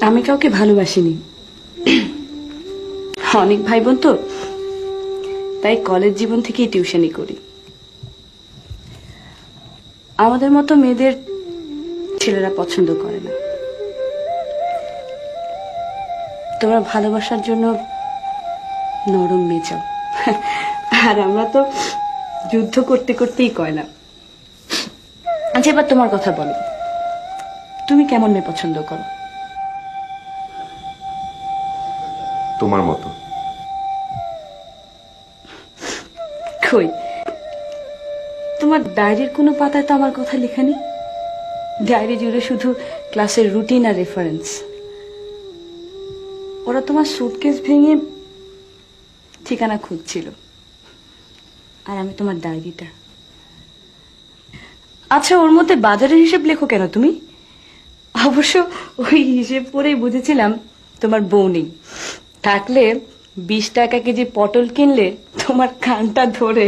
আমি কাউকে ভালোবাসিনি। অনেক ভাই বোন তো, তাই কলেজ জীবন থেকেই টিউশনি করি। আমাদের মতো মেয়েদের ছেলেরা পছন্দ করে না। তোমরা ভালোবাসার জন্য নরম মেজাও, আর আমরা তো যুদ্ধ করতে করতেই কয় না। আচ্ছা, এবার তোমার কথা বলো, তুমি কেমন মেয়ে পছন্দ করো? তোমার মতো। কই, তোমার ডায়েরির কোনো পাতায় তো আমার কথা লেখা নেই। ডায়েরি জুড়ে শুধু ক্লাসের রুটিন আর রেফারেন্স। ওরা তোমার সুটকেস ভেঙে ঠিকানা খুঁজছিল, আর আমি তোমার ডায়েরিটা। আচ্ছা, ওর মধ্যে বাজারের হিসেব লেখো কেন তুমি? অবশ্য ওই হিসেব পরেই বুঝেছিলাম তোমার বউ নেই। থাকলে 20 টাকা কেজি পটল কিনলে তোমার কানটা ধরে